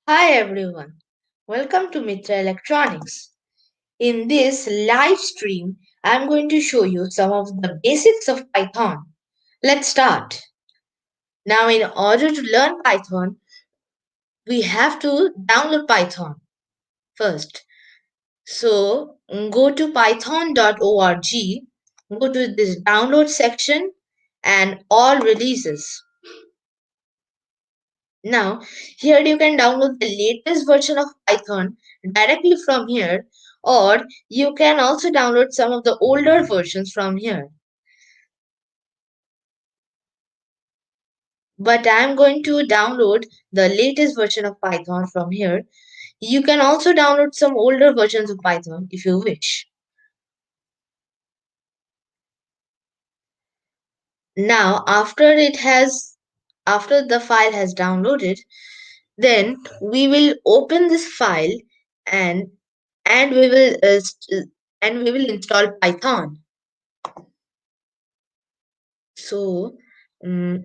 Hi everyone, welcome to Mitra Electronics. In this live stream, I'm going to show you some of the basics of Python. Let's start. Now, in order to learn Python, we have to download Python first. So, go to python.org, go to this download section and all releases. Now, here you can download the latest version of Python directly from here, or you can also download some of the older versions from here. But I'm going to download the latest version of Python from here. You can also download some older versions of Python if you wish. Now, after the file has downloaded, then we will open this file and and we will and we will install Python. So, mm,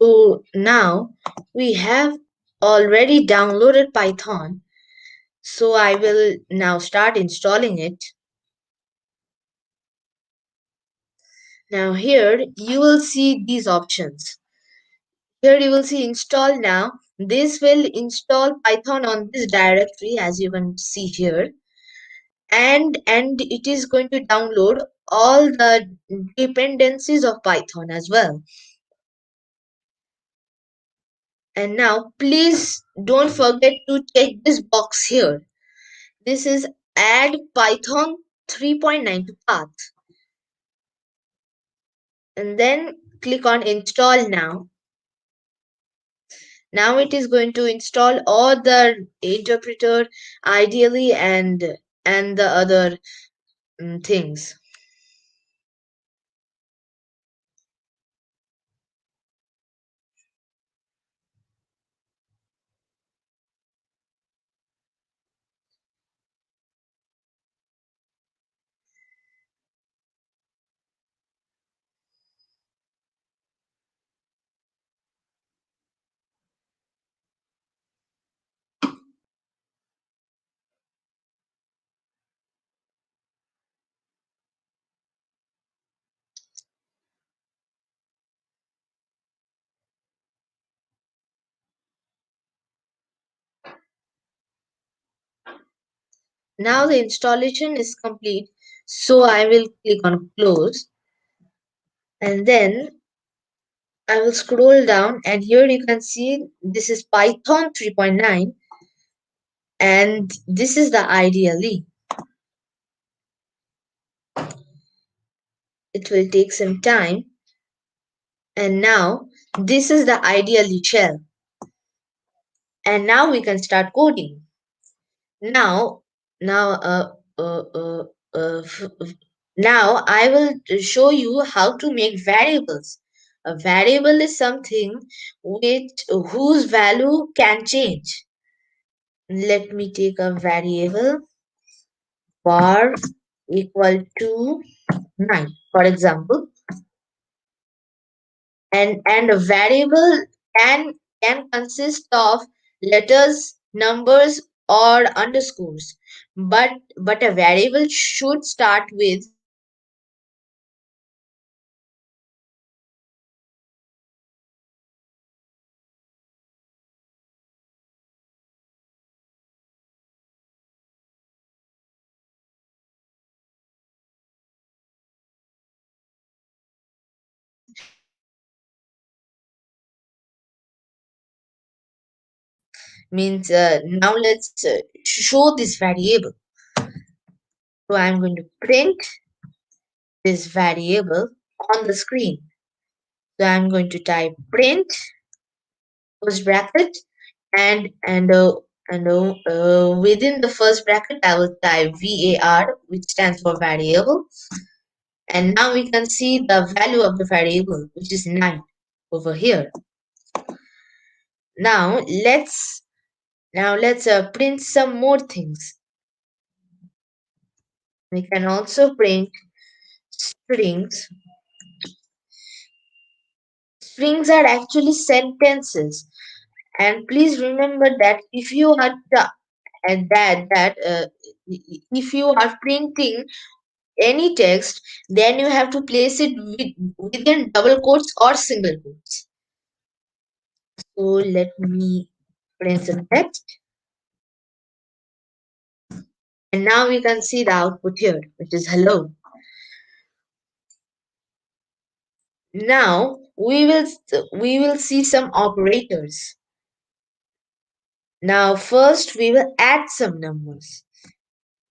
so now we have already downloaded Python. So I will now start installing it. Now here you will see these options. Here you will see install now. This will install Python on this directory as you can see here. And it is going to download all the dependencies of Python as well. And now please don't forget to check this box here. This is add Python 3.9 to path. And then click on install now. Now it is going to install all the interpreter ideally and the other things. Now the installation is complete, so I will click on close and then I will scroll down and here you can see this is Python 3.9 and this is the IDLE. It will take some time and now this is the IDLE shell and now we can start coding. Now, now, uh, uh, now I will show you how to make variables. A variable is something which whose value can change. Let me take a variable var equal to 9, for example, and a variable can consist of letters, numbers, or underscores. But a variable should start with means now let's show this variable. So I'm going to print this variable on the screen. So I'm going to type print close bracket and within the first bracket I will type var, which stands for variable, And now we can see the value of the variable, which is 9 over here. Now let's print some more things. We can also print strings. Strings are actually sentences. And please remember that if you are and if you are printing any text, then you have to place it within double quotes or single quotes. So let me print some text. And now we can see the output here, which is hello. Now we will see some operators. Now first we will add some numbers.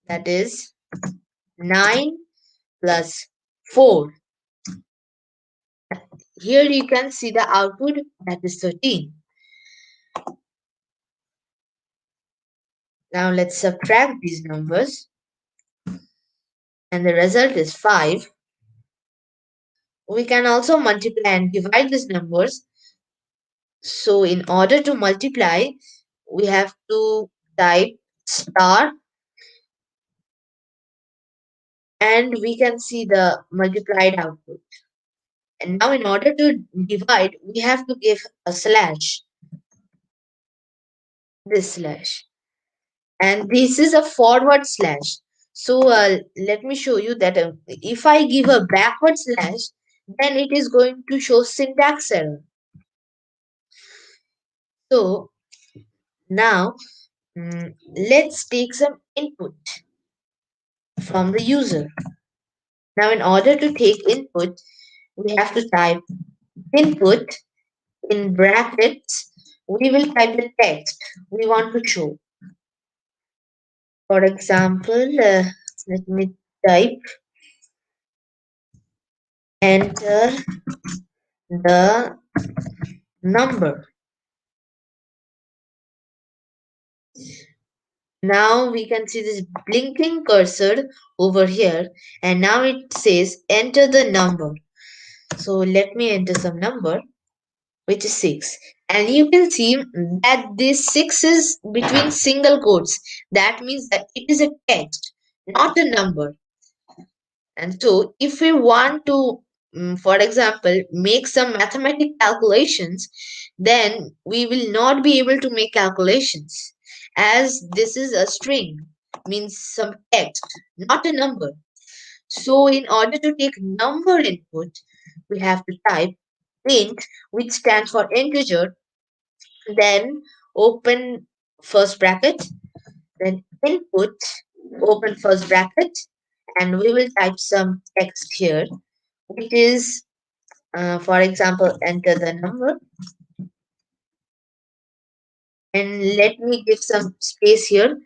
That is 9 plus 4. Here you can see the output, that is 13. Now let's subtract these numbers and the result is 5. We can also multiply and divide these numbers. So in order to multiply, we have to type star and we can see the multiplied output. And now in order to divide, we have to give a slash, this slash. And this is a forward slash. So let me show you that if I give a backward slash, then it is going to show syntax error. So now let's take some input from the user. Now in order to take input, we have to type input in brackets. We will type the text we want to show. For example, let me type enter the number. Now we can see this blinking cursor over here, and now it says enter the number. So let me enter some number, which is 6. And you can see that this 6 is between single quotes. That means that it is a text, not a number. And so if we want to, for example, make some mathematical calculations, then we will not be able to make calculations as this is a string, means some text, not a number. So in order to take number input, we have to type int, which stands for integer, then open first bracket, then input, open first bracket, and we will type some text here, which is, for example, enter the number. And let me give some space here.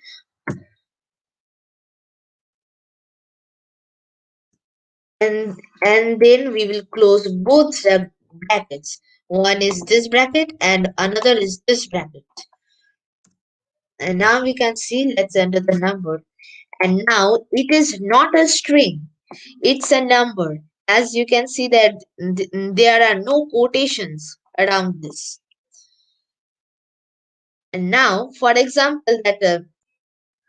And then we will close both the brackets. One is this bracket and another is this bracket. And now we can see, let's enter the number. And now it is not a string, it's a number. As you can see that there are no quotations around this. And now, for example, that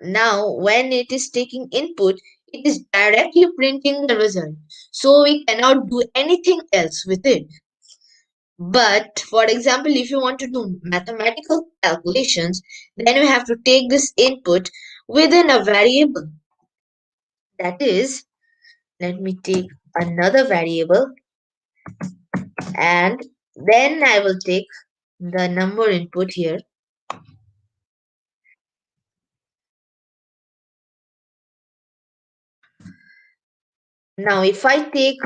now when it is taking input, it is directly printing the result. So we cannot do anything else with it. But for example, if you want to do mathematical calculations, then you have to take this input within a variable. That is, let me take another variable and then I will take the number input here. Now if I take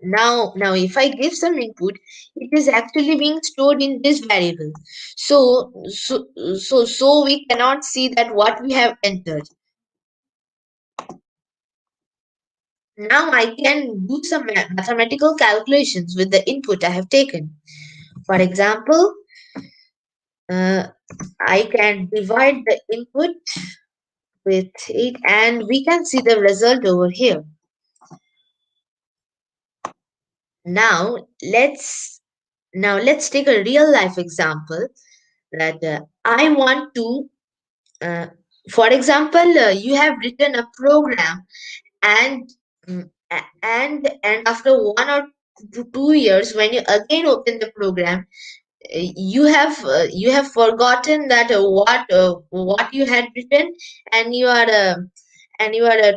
now if I give some input, it is actually being stored in this variable. So we cannot see that what we have entered. Now I can do some mathematical calculations with the input I have taken. For example, I can divide the input with it and we can see the result over here. Now let's take a real life example that I want to uh, for example, you have written a program and and after 1 or 2 years when you again open the program, you have forgotten that what you had written, and you are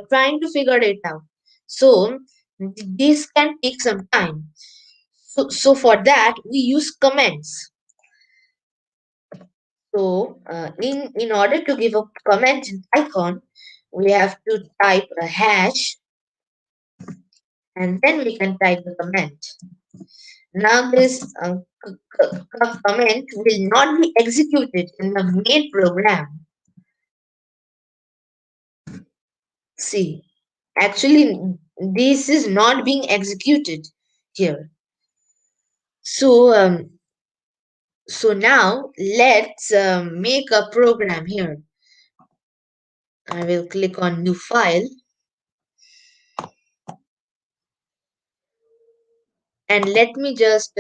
trying to figure it out. So this can take some time. So for that we use comments. So in order to give a comment in Python, we have to type a hash, and then we can type the comment. Now this comment will not be executed in the main program. See, actually this is not being executed here. So so now let's make a program here. I will click on new file, and let me just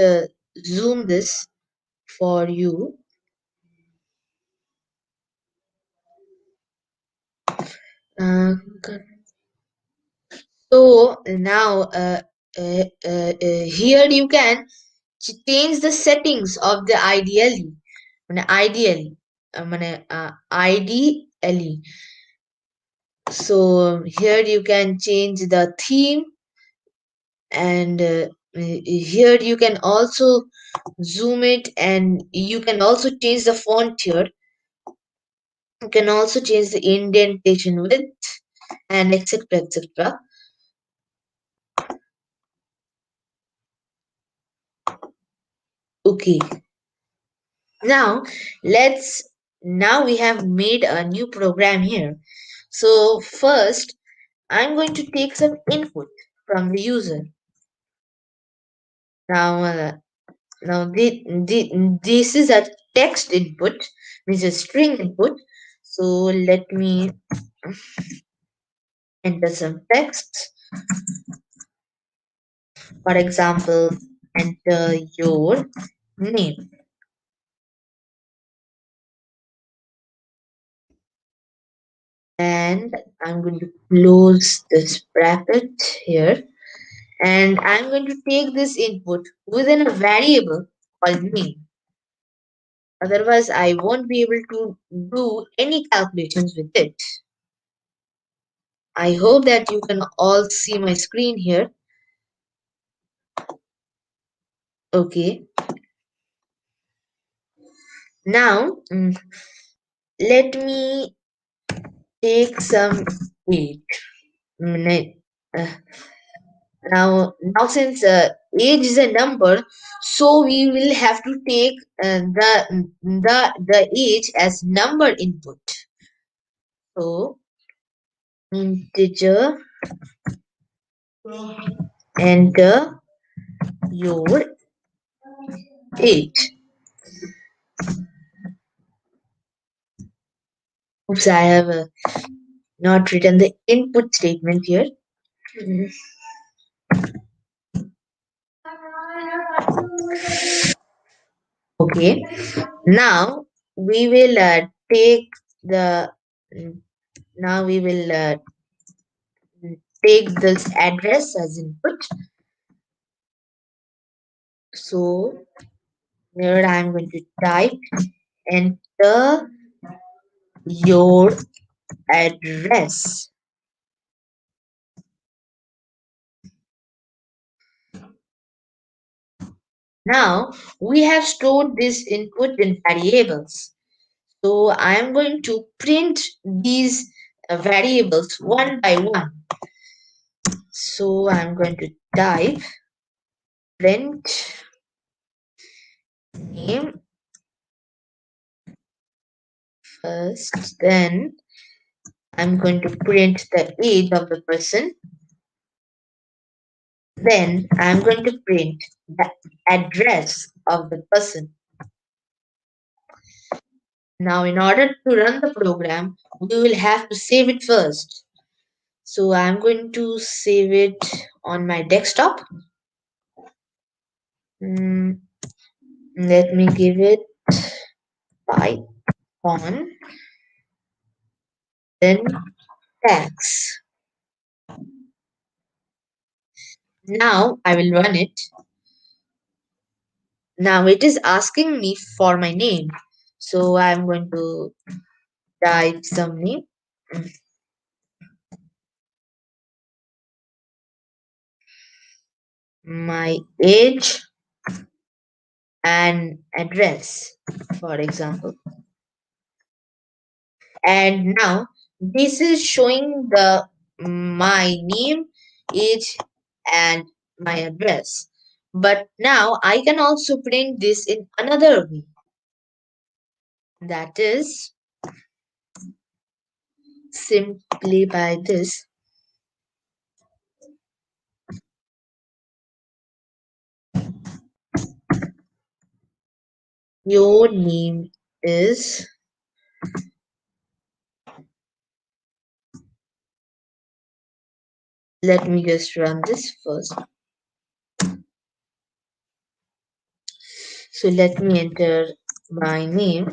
zoom this for you. Uh, so now here you can change the settings of the ideally ideally. So here you can change the theme, and here you can also zoom it, and you can also change the font here. You can also change the indentation width and etc etc. Okay, now let's now we have made a new program here. So first I'm going to take some input from the user. Now this is a text input, which is string input. So let me enter some text. For example, enter your name. And I'm going to close this bracket here. And I'm going to take this input within a variable called name. Otherwise, I won't be able to do any calculations with it. I hope that you can all see my screen here. Okay. Now, let me take some age. Uh, now since age is a number, so we will have to take the age as number input. So integer, enter your age. Oops, I have not written the input statement here. Mm. Okay, now we will take the now we will take this address as input. So here I am going to type enter your address. Now we have stored this input in variables. So I am going to print these variables one by one. So I'm going to type print name first, then I'm going to print the age of the person, then I'm going to print the address of the person. Now in order to run the program, we will have to save it first. So I'm going to save it on my desktop. Mm, Let me give it Python, then tax. Now I will run it. Now it is asking me for my name. So I'm going to type some name, my age and address, for example. And now this is showing the my name, age and my address. But now I can also print this in another way. That is simply by this. Your name is, let me just run this first. So let me enter my name.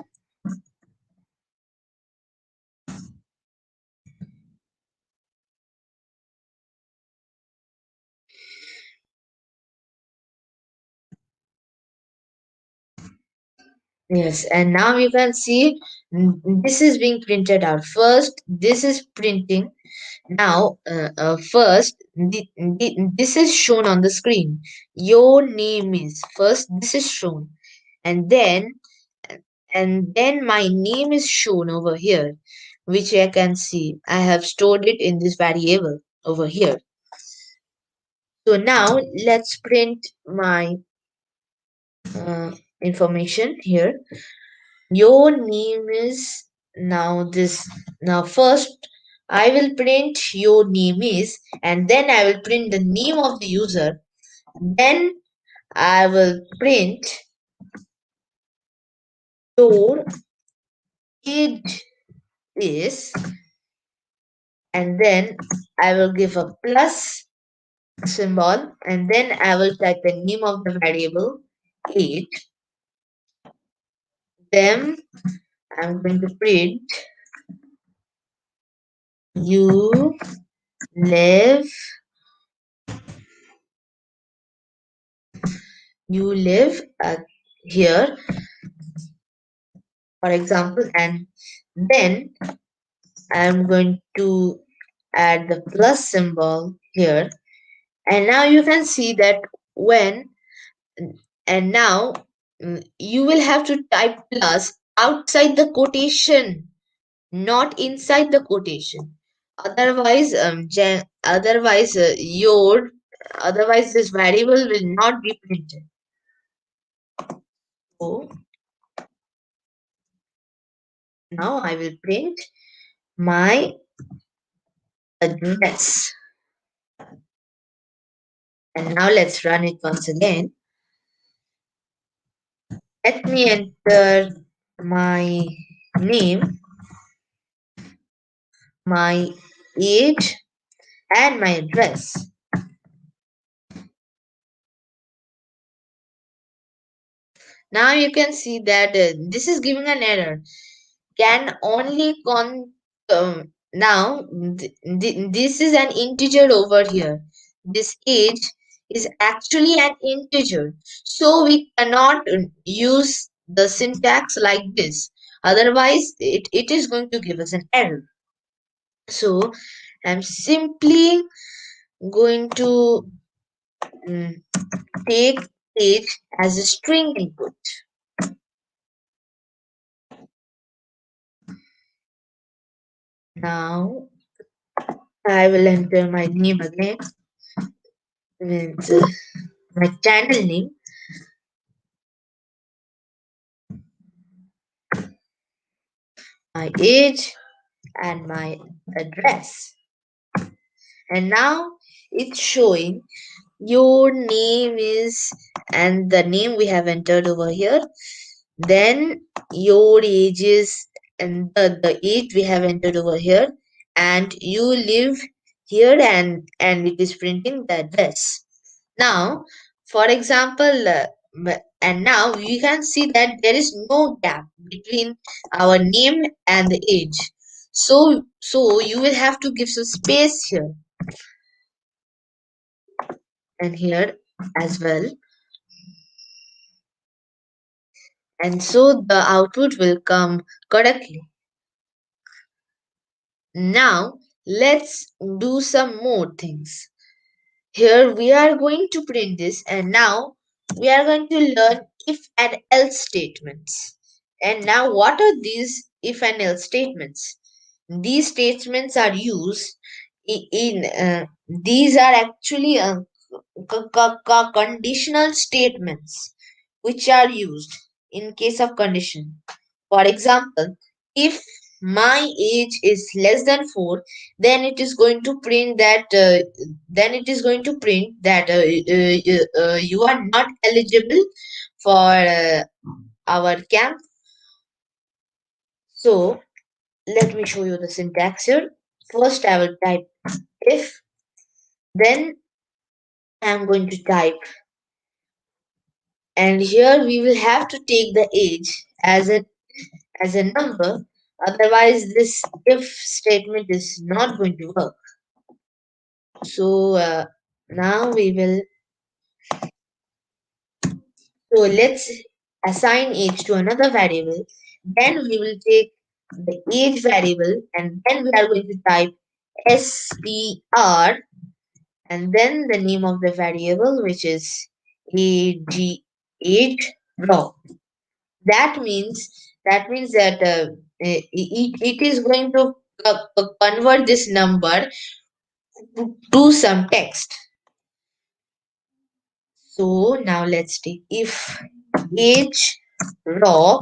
Yes, and now you can see this is being printed out. First, this is printing. Now, first, this is shown on the screen. Your name is first. This is shown, and then my name is shown over here, which I can see. I have stored it in this variable over here. So now let's print my information here. Your name is now this. Now first I will print your name is, and then I will print the name of the user. Then I will print your age is, and then I will give a plus symbol, and then I will type the name of the variable age. Then I'm going to print you live here, for example, and then I'm going to add the plus symbol here, and now you can see that when and now you will have to type plus outside the quotation, not inside the quotation. Otherwise, otherwise this variable will not be printed. So now I will print my address. And now let's run it once again. Let me enter my name, my age, and my address. Now you can see that this is giving an error. Can only now this is an integer over here. This age is actually an integer, so we cannot use the syntax like this. Otherwise, it is going to give us an error. So I'm simply going to mm, take age as a string input. Now I will enter my name again with my channel name, my age, and my address. And now it's showing your name is, and the name we have entered over here. Then your age is, and the age we have entered over here. And you live here, and it is printing the address. Now For example, and now you can see that there is no gap between our name and the age. So you will have to give some space here and here as well. And so the output will come correctly. Now let's do some more things. Here we are going to print this, and now we are going to learn if and else statements. And now what are these if and else statements? These statements are used these are actually conditional statements which are used in case of condition. For example, if my age is less than 4, then it is going to print that you are not eligible for our camp. So let me show you the syntax here. First I will type if, then I am going to type, and here we will have to take the age as a number, otherwise this if statement is not going to work. So now we will, so let's assign age to another variable, then we will take the age variable, and then we are going to type str, and then the name of the variable, which is age raw. That means that it is going to convert this number to some text. So now let's take if age raw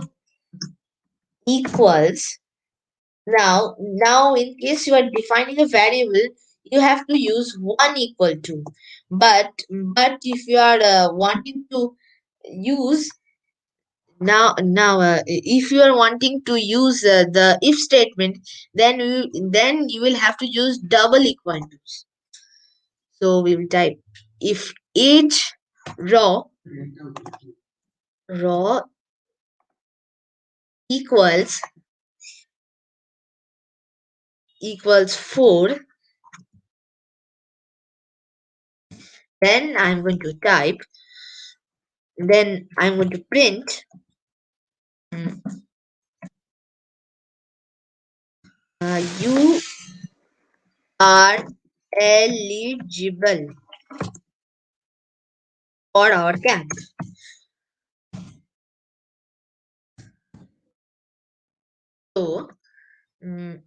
equals, now in case you are defining a variable, you have to use 1 equal to, but if you are wanting to use if you are wanting to use the if statement, then you will have to use double equal to. So we will type if age raw raw equals 4, then I'm going to type, then I'm going to print you are eligible for our camp. So mm,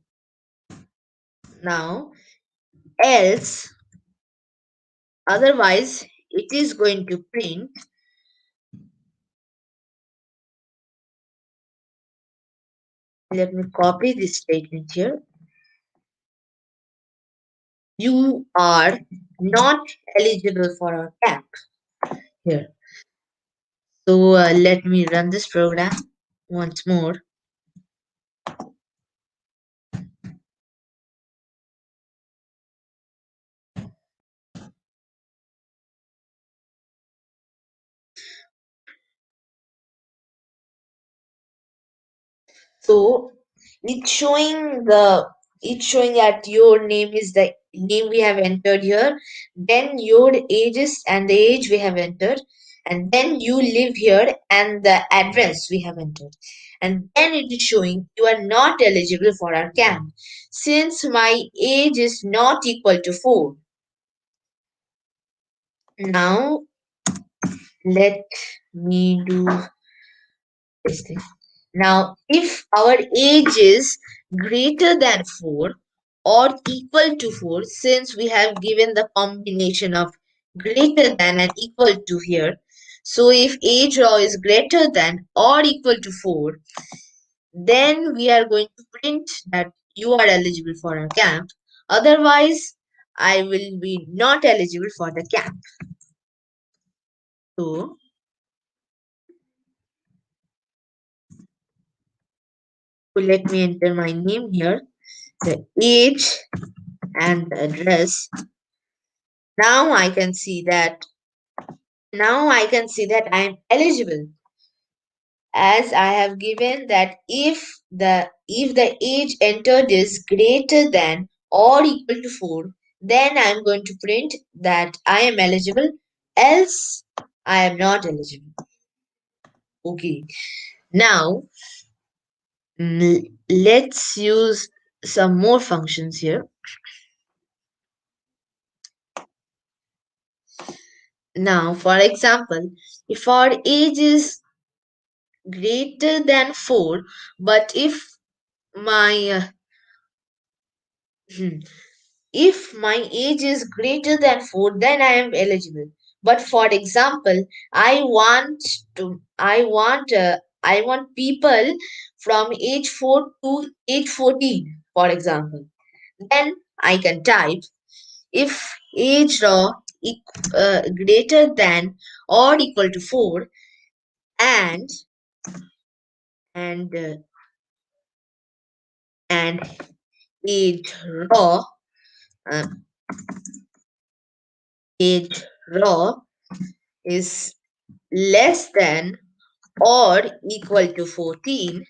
now else, otherwise it is going to print, let me copy this statement here, you are not eligible for our camp here. So let me run this program once more. So it's showing that your name is the name we have entered here, then your ages and the age we have entered, and then you live here and the address we have entered. And then it is showing you are not eligible for our camp since my age is not equal to 4. Now let me do this thing. Now, if our age is greater than 4 or equal to 4, since we have given the combination of greater than and equal to here, so if age raw is greater than or equal to 4, then we are going to print that you are eligible for a camp. Otherwise, I will be not eligible for the camp. So let me enter my name here, the age and the address. Now I can see that Now I can see that I am eligible, as I have given that if the age entered is greater than or equal to 4, then I am going to print that I am eligible, else I am not eligible. Okay. Now let's use some more functions here. Now, for example, if our age is greater than 4, but my uh, hmm, if my age is greater than 4, then I am eligible. But for example, I want people from age 4 to age 14, for example. Then I can type if age raw greater than or equal to 4, and and uh, and age raw uh, age raw is less than or equal to 14,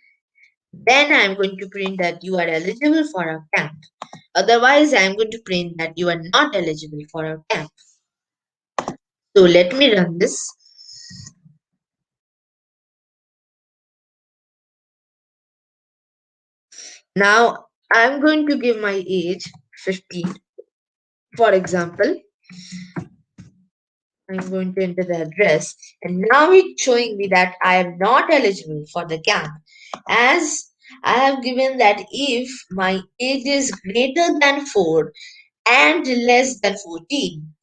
then I'm going to print that you are eligible for a camp. Otherwise, I'm going to print that you are not eligible for a camp. So let me run this. Now I'm going to give my age 15. For example, I'm going to enter the address, and now it's showing me that I am not eligible for the camp, as I have given that if my age is greater than 4 and less than 14,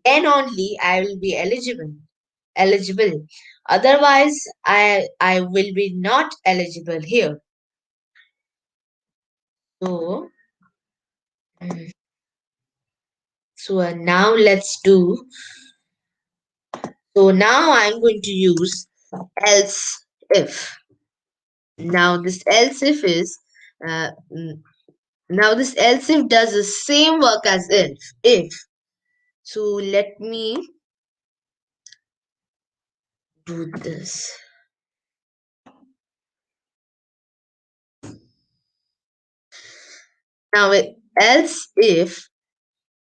then only I will be eligible. Otherwise, I will be not eligible here. So, mm, now let's do. So now I'm going to use else if. Now this else if is uh, mm, now this else if does the same work as if. So let me do this. Now else if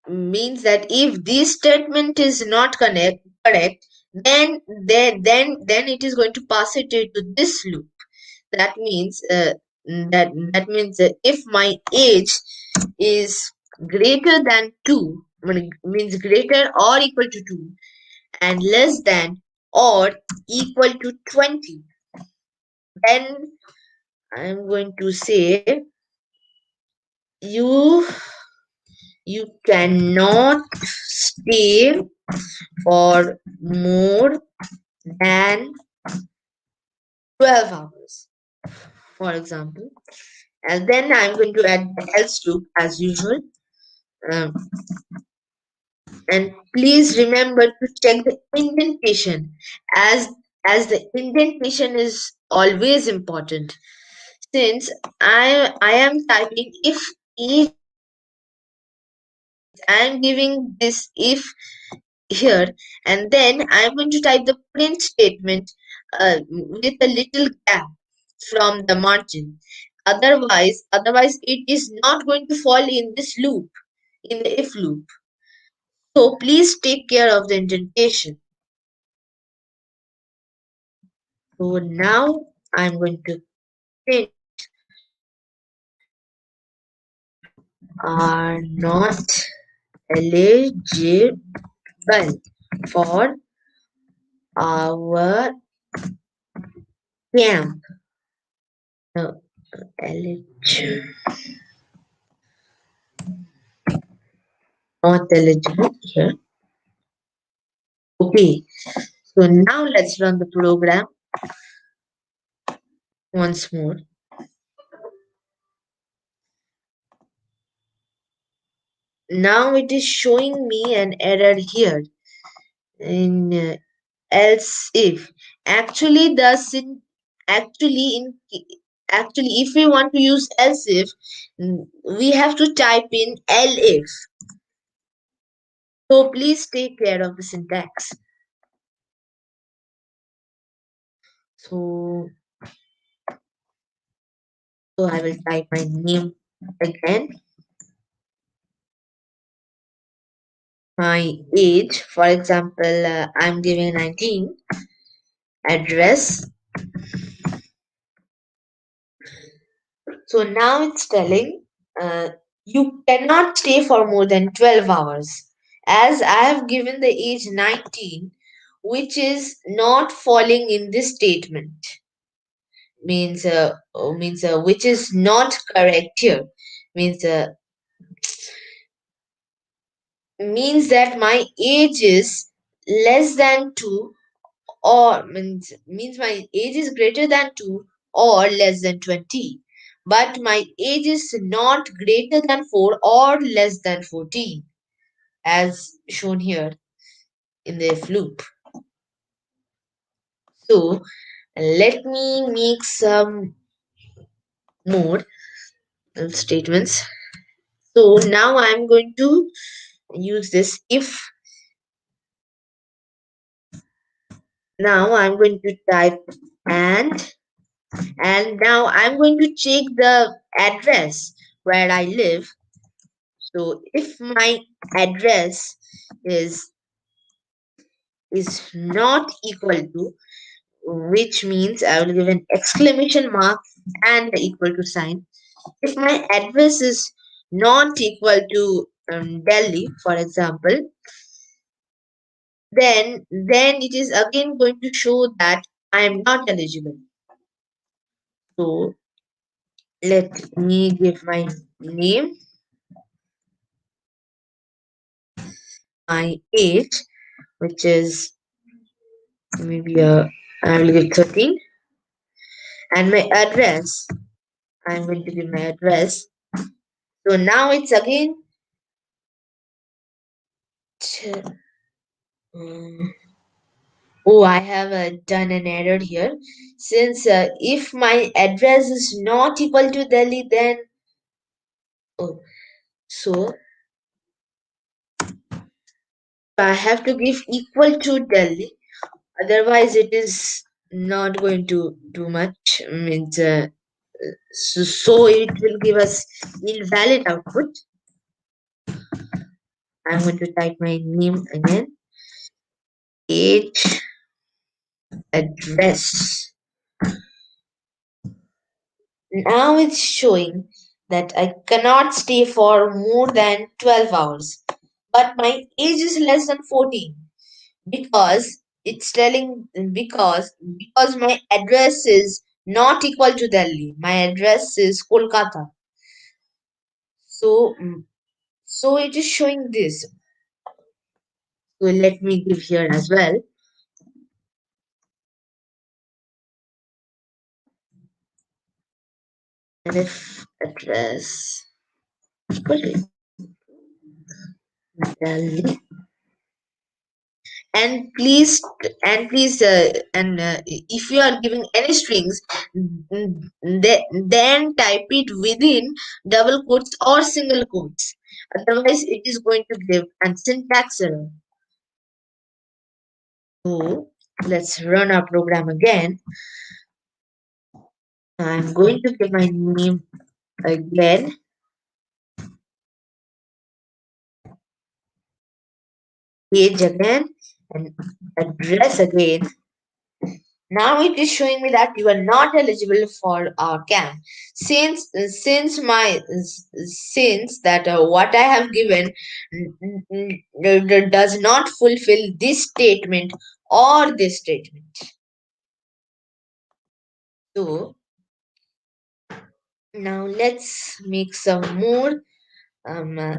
means that if this statement is not correct, then it is going to pass it into this loop. That means if my age is greater than 2, means greater or equal to 2, and less than or equal to 20, then I'm going to say you you cannot stay for more than 12 hours, for example. And then I'm going to add the else loop as usual. Um, and please remember to check the indentation, as the indentation is always important. Since I am typing if age, I am giving this if here, and then I'm going to type the print statement with a little gap from the margin. Otherwise it is not going to fall in this loop, in the if loop. So please take care of the indentation. So now I'm going to print are not eligible for our camp. No, eligible, not eligible here. Okay, so now let's run the program once more. Now it is showing me an error here in else if. Actually, the syn actually in actually if we want to use else if, we have to type in elif. So please take care of the syntax. So, so I will type my name again, my age. For example, I'm giving 19, address. So now it's telling uh, you cannot stay for more than 12 hours. As I have given the age 19, which is not falling in this statement, means which is not correct here, means means that my age is less than 2, or means my age is greater than 2 or less than 20, but my age is not greater than 4 or less than 14, as shown here in the if loop. So let me make some more statements. So now I'm going to use this if. Now I'm going to type and now I'm going to check the address where I live. So if my address is not equal to, which means I will give an exclamation mark and the equal to sign. If my address is not equal to Delhi, for example, then it is again going to show that I am not eligible. So let me give my name, my age, which is maybe I will give 13, and my address. I'm going to give my address. So now it's again. Um, oh, I have done an error here. Since if my address is not equal to Delhi, then oh, so I have to give equal to Delhi. Otherwise, it is not going to do much. Means so it will give us invalid output. I'm going to type my name again. Age, address. Now it's showing that I cannot stay for more than 12 hours. But my age is less than 14 because it's telling because my address is not equal to Delhi. My address is Kolkata. So so it is showing this. So let me give here as well. And if address equal to Delhi, and please if you are giving any strings, then type it within double quotes or single quotes, otherwise it is going to give an syntax error. So let's run our program again. I'm going to give my name again, age again, and address again. Now it is showing me that you are not eligible for CAM. Since that what I have given does not fulfill this statement or this statement. So now let's make some more. Um, uh,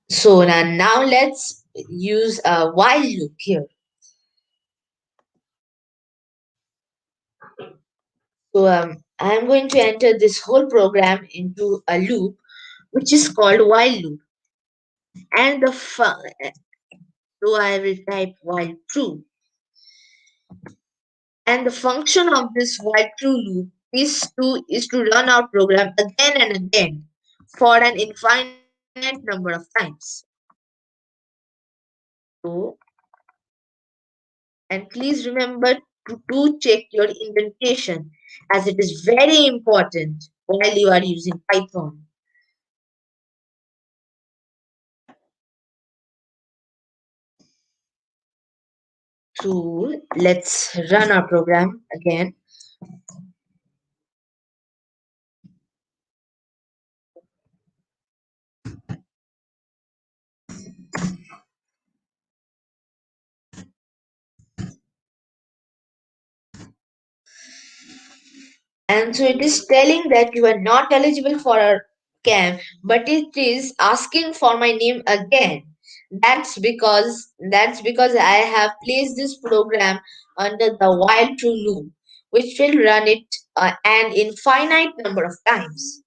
now let's use a while loop here. So I'm going to enter this whole program into a loop which is called while loop, and so I will type while true, and the function of this while true loop is to run our program again and again for an infinite number of times. So and please remember to check your indentation, as it is very important while you are using Python. So let's run our program again. And so it is telling that you are not eligible for a camp, but it is asking for my name again. That's because I have placed this program under the while true loop, which will run it an infinite number of times.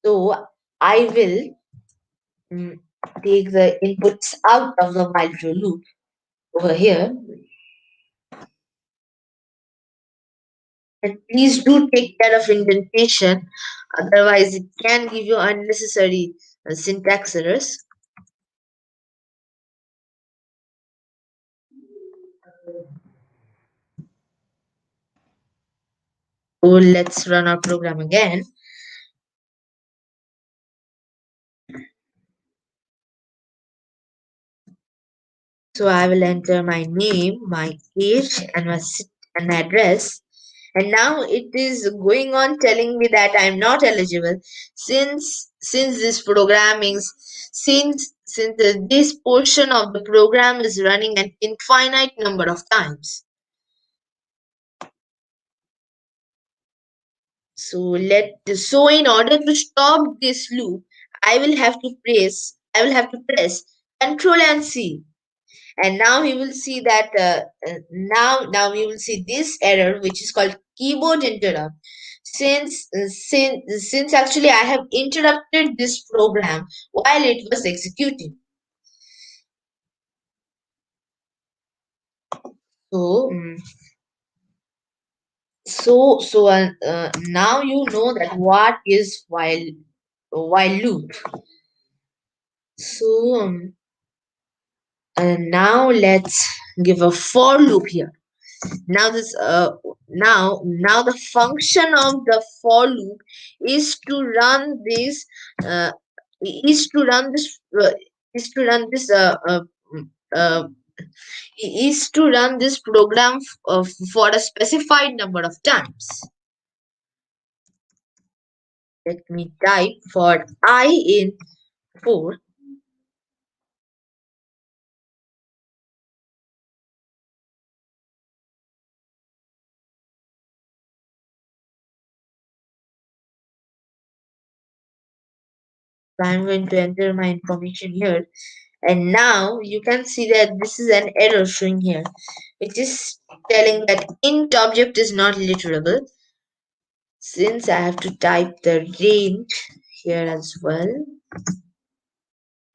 So I will mm, take the inputs out of the while true loop over here. And please do take care of indentation, otherwise it can give you unnecessary syntax errors. So let's run our program again. So I will enter my name, my age, and and address. And now it is going on telling me that I'm not eligible since this programming since this portion of the program is running an infinite number of times. So in order to stop this loop, I will have to press Control and C, and now we will see that now we will see this error, which is called keyboard interrupt. Since actually I have interrupted this program while it was executing. So now you know that what is while loop. So now let's give a for loop here. Now the function of the for loop is to run this uh, is to run this is to run this mm, uh, is to run this program for a specified number of times. Let me type for I in 4. I'm going to enter my information here, and now you can see that this is an error showing here, which is telling that int object is not literable. Since I have to type the range here as well,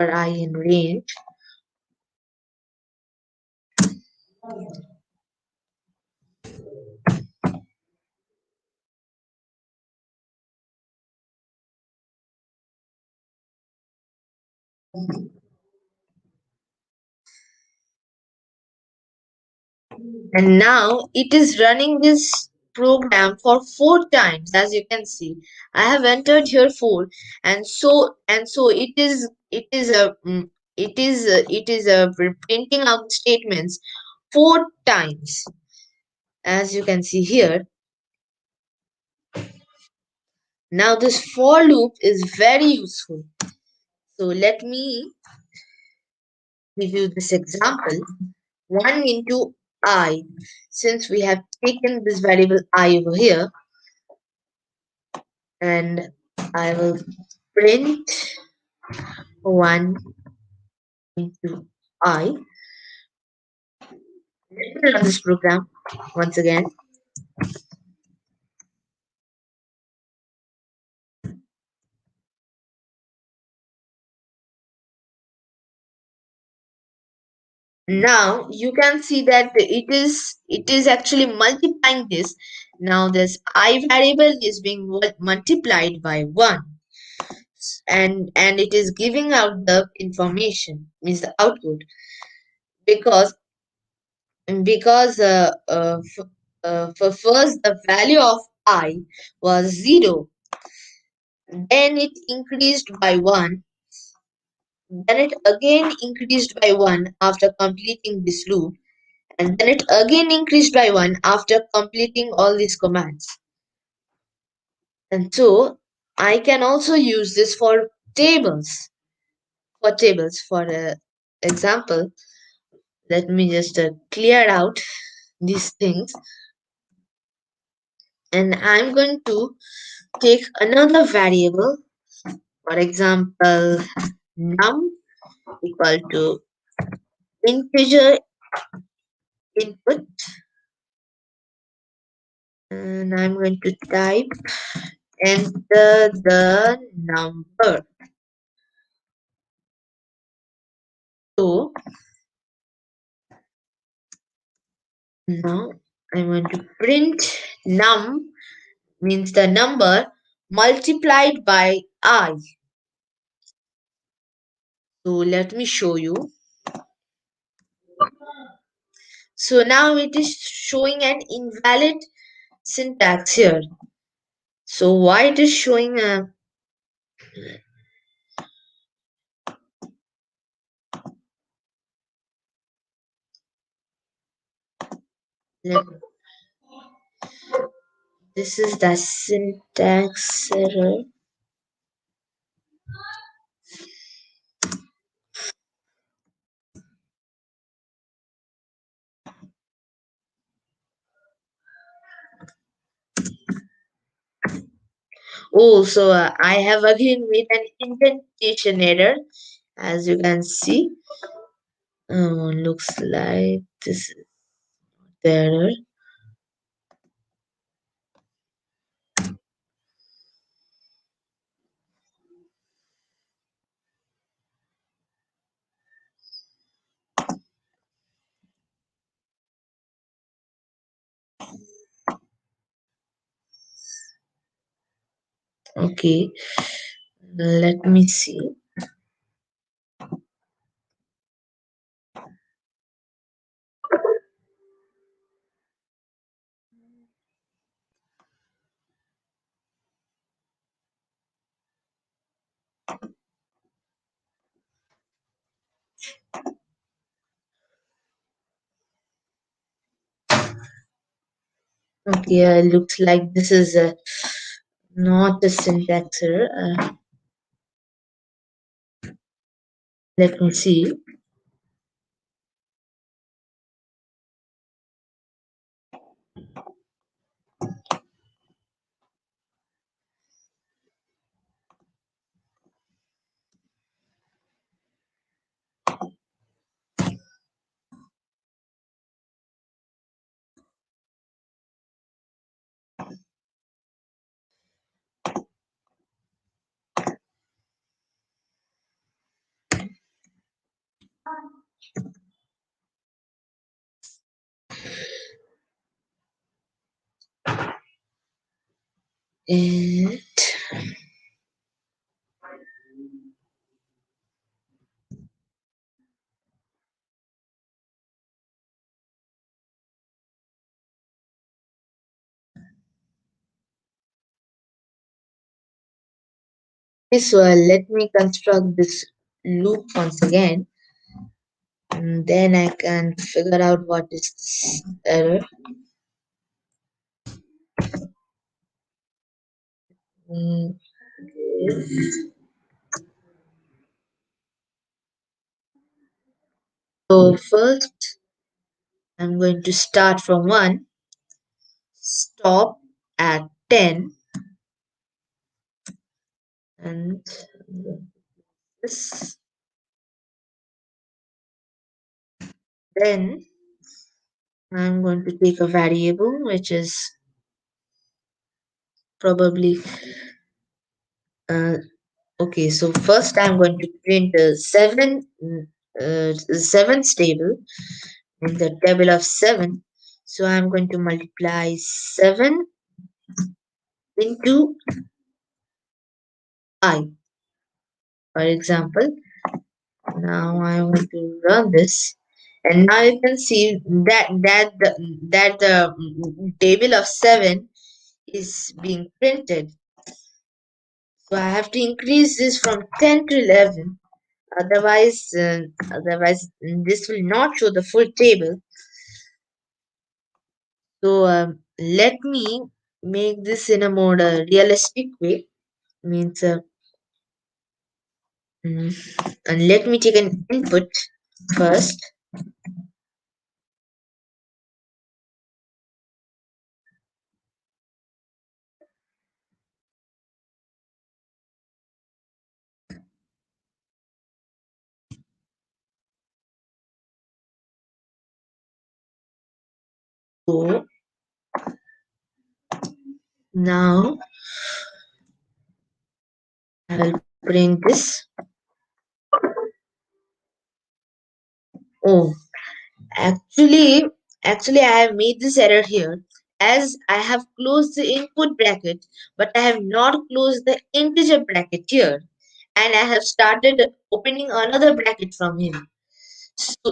or I in range. And now it is running this program for 4 times, as you can see. I have entered here 4, and so it is printing out statements 4 times, as you can see here. Now this for loop is very useful. So let me give you this example. 1 into I, since we have taken this variable I over here, and I will print 1 into I. Let me run this program once again. Now you can see that it is actually multiplying this. Now this I variable is being multiplied by 1, and it is giving out the information, means the output, because because for first the value of I was 0, then it increased by 1, then it again increased by 1 after completing this loop, and then it again increased by 1 after completing all these commands. And so I can also use this for tables. For example, let me just clear out these things, and I'm going to take another variable, for example num equal to integer input, and I'm going to type enter the number. So now I'm going to print num means the number multiplied by I. So let me show you. So now it is showing an invalid syntax here. So why it is showing a let- this is the syntax error. Oh, so I have again made an indentation error, as you can see. Looks like this is the error. Okay, let me see. Okay, looks like this is not a syntax error. Let me see. And so let me construct this loop once again, and then I can figure out what is this error. Mm, So first, I'm going to start from 1, stop at 10, and this. Then I'm going to take a variable which is probably uh, okay. So first I'm going to print seventh table in the table of 7. So I'm going to multiply 7 into I, for example. Now I want to run this, And now you can see that the table of 7 is being printed. So I have to increase this from 10 to 11. Otherwise, this will not show the full table. So let me make this in a more realistic way. Means, mm, and let me take an input first. So now I will print this. Oh, actually, actually, I have made this error here as I have closed the input bracket, but I have not closed the integer bracket here, and I have started opening another bracket from here.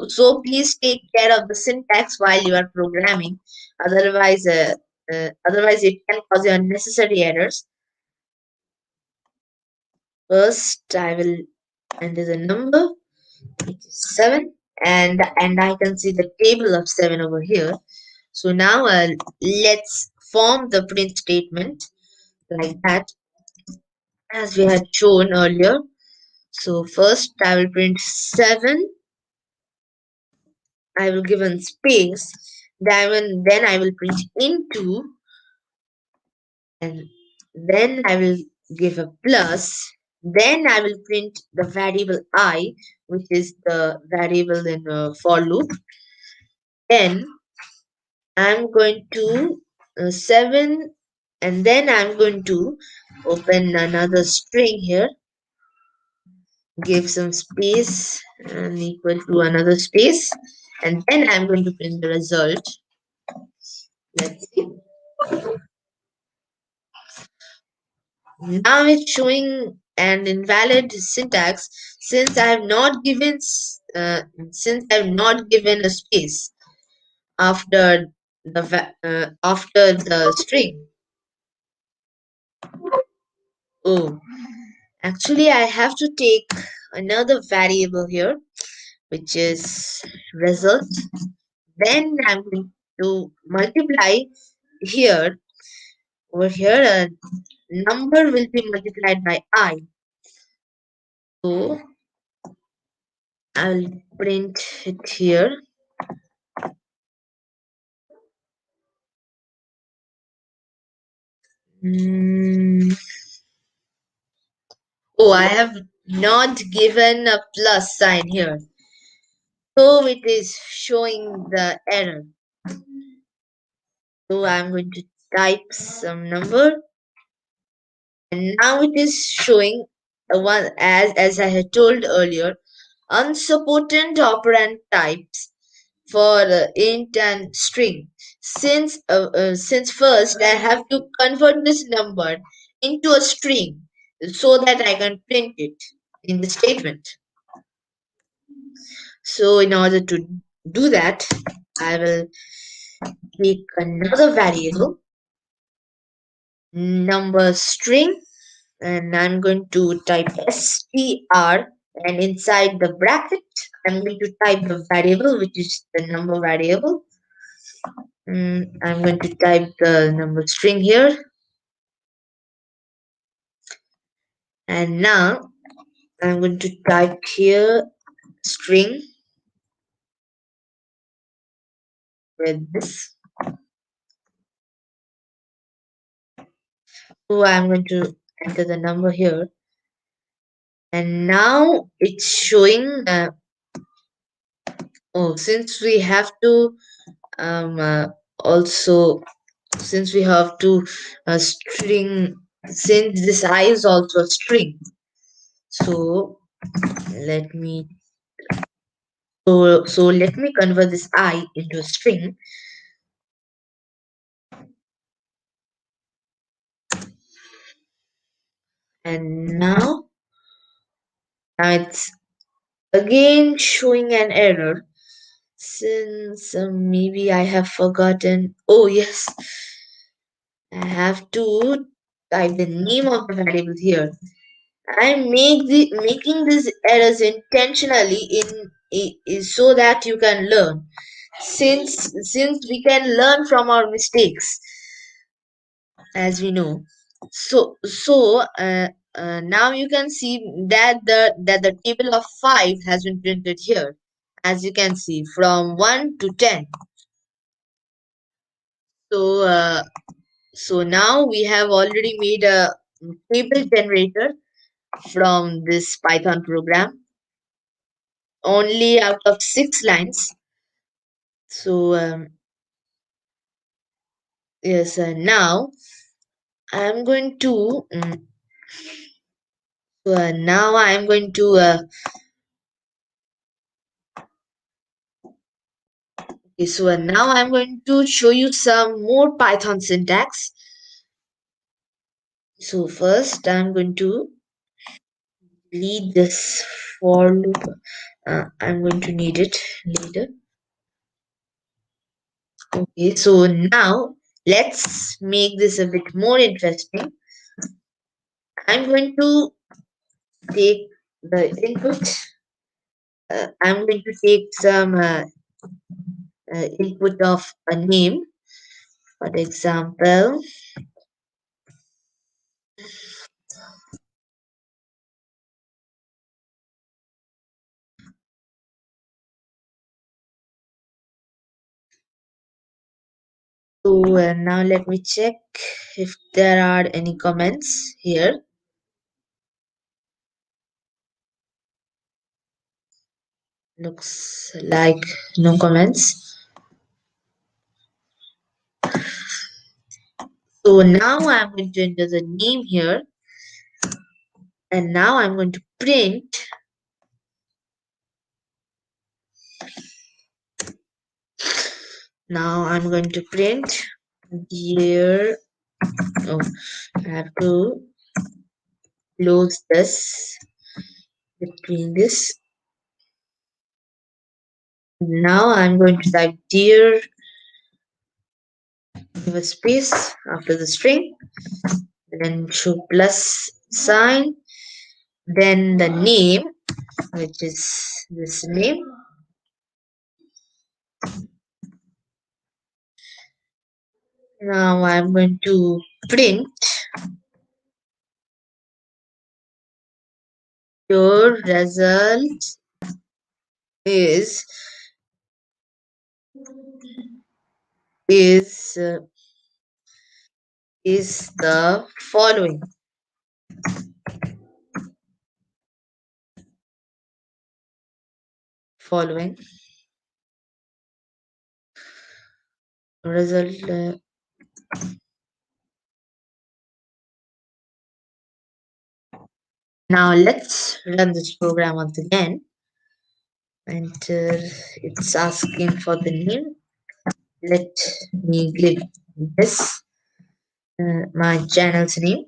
So please take care of the syntax while you are programming. Otherwise it can cause you unnecessary errors. First, I will enter the number, which is 7, and I can see the table of 7 over here. So now let's form the print statement like that as we had shown earlier. So first I will print 7. I will give a space. Then I will print into, and then I will give a plus. Then I will print the variable I, which is the variable in for loop. Then I'm going to 7, and then I'm going to open another string here, give some space and equal to another space, and then I'm going to print the result. Let's see. Now it's showing an invalid syntax since I have not given a space after after the string. Oh, actually, I have to take another variable here, which is result. Then I'm going to multiply here. Over here, a number will be multiplied by I. So I'll print it here. Mm. Oh, I have not given a plus sign here. So it is showing the error. So I'm going to type some number, and now it is showing the one as I had told earlier, unsupported operand types for int and string. Since first I have to convert this number into a string so that I can print it in the statement. So in order to do that, I will take another variable, number string, and I'm going to type str, and inside the bracket I'm going to type the variable, which is the number variable. I'm going to type the number string here, and now I'm going to type here string with this. So I'm going to enter the number here, and now it's showing. Oh, since we have to also since we have to string, since this I is also a string, so let me let me convert this I into a string, and now it's again showing an error Since maybe I have forgotten. Oh yes, I have to type the name of the variable here. I'm making these errors intentionally is so that you can learn. Since we can learn from our mistakes, as we know. So now you can see that the table of 5 has been printed here, as you can see from 1 to 10. So uh, so now we have already made a table generator from this Python program, only out of 6 lines. So yes, now I'm going to now I'm going to okay, now I'm going to show you some more Python syntax. So first I'm going to delete this for loop. I'm going to need it later. Okay, so now let's make this a bit more interesting. I'm going to take the input. I'm going to take some input of a name, for example. So now let me check if there are any comments here. Looks like no comments. So now I'm going to enter the name here, and now I'm going to print. Now I'm going to print here. Oh, I have to close this between this. Now I'm going to type dear, give a space after the string, then show plus sign, then the name, which is this name. Now I'm going to print your result is is uh, is the following result. Now let's run this program once again. Enter. It's asking for the name. Let me give this my channel's name.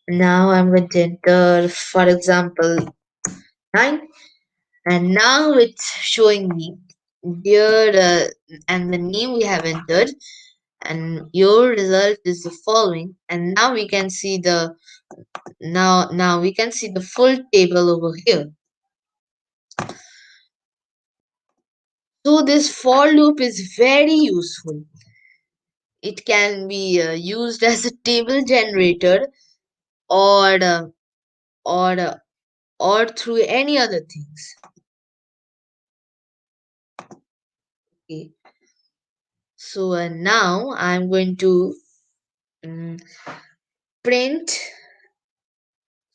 Now I'm going to enter, for example, 9, and now it's showing me dear and the name we have entered, and your result is the following. And now we can see the now we can see the full table over here. So this for loop is very useful. It can be used as a table generator, or or uh, or through any other things. Okay. So now I'm going to um, print.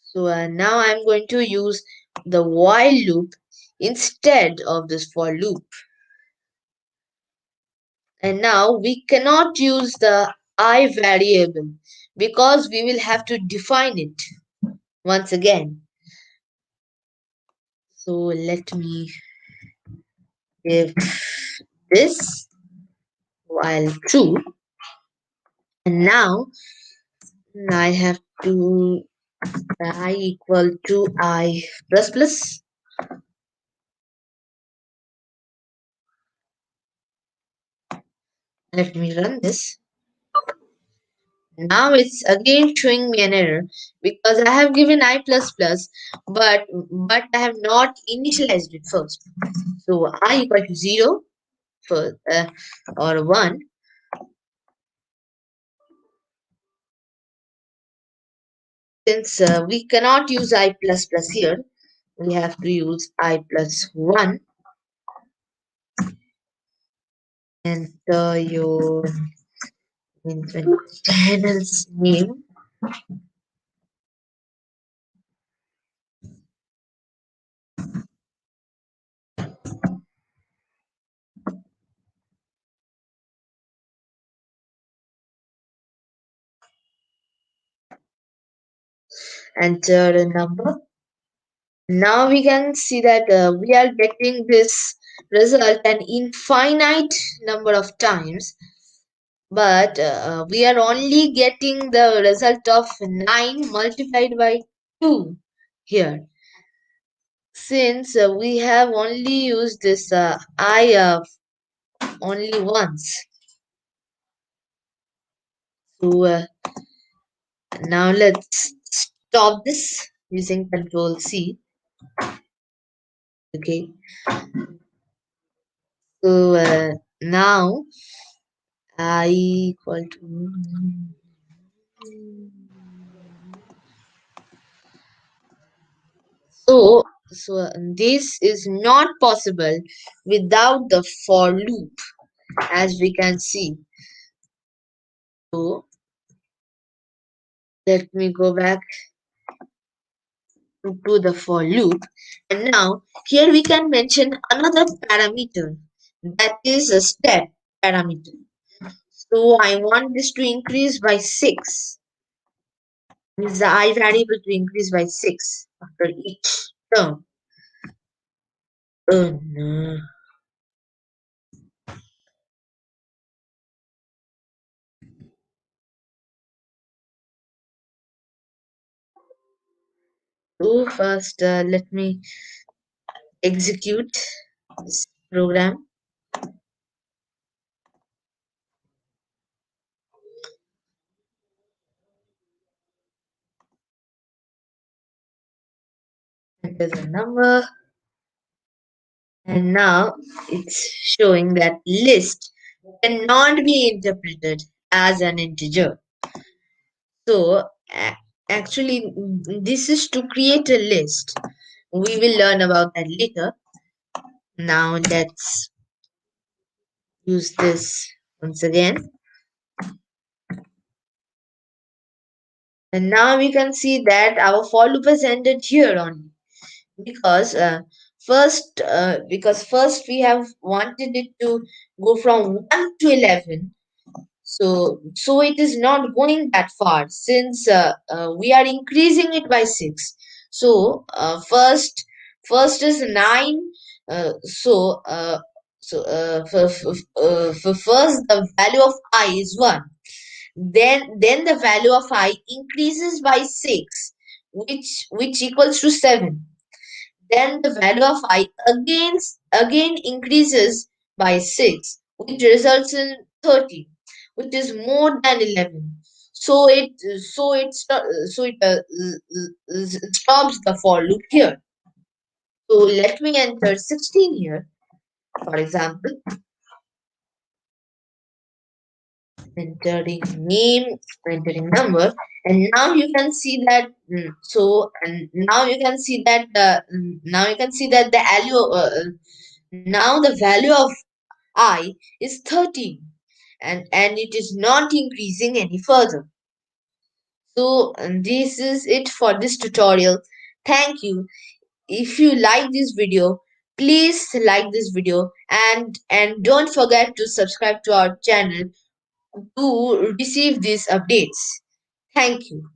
So now I'm going to use the while loop instead of this for loop. And now we cannot use the I variable because we will have to define it once again. So let me give this while true. And now I have to I equal to I plus plus. Let me run this. Now it's again showing me an error because I have given I plus plus, but I have not initialized it first. So I equal to 0 for or 1. Since we cannot use I plus plus here, we have to use I plus 1. Enter your channel's name. Enter a number. Now we can see that we are getting this result an infinite number of times, but we are only getting the result of 9 multiplied by 2 here. Since we have only used this I only once. So now let's stop this using Control C. Okay. So now I equal to so this is not possible without the for loop, as we can see. So let me go back to the for loop, and now here we can mention another parameter, that is a step parameter. So I want this to increase by 6. Means the I variable to increase by 6 after each term. Oh no. So first let me execute this program. Enter the number, and now it's showing that list cannot be interpreted as an integer. So actually this is to create a list. We will learn about that later. Now let's use this once again. And now we can see that our for loop has ended here only because first we have wanted it to go from 1 to 11. So it is not going that far since we are increasing it by 6. So first is 9. Uh, so uh, for first the value of I is 1. Then the value of I increases by 6, which equals to 7. Then the value of I again increases by 6, which results in 30, which is more than 11. So it stops the for loop here. So let me enter 16 here, for example. Entering name, entering number, and now you can see that and now you can see that now you can see that the value now the value of I is 13, and it is not increasing any further. So this is it for this tutorial. Thank you. If you like this video, please like this video, and don't forget to subscribe to our channel to receive these updates. Thank you.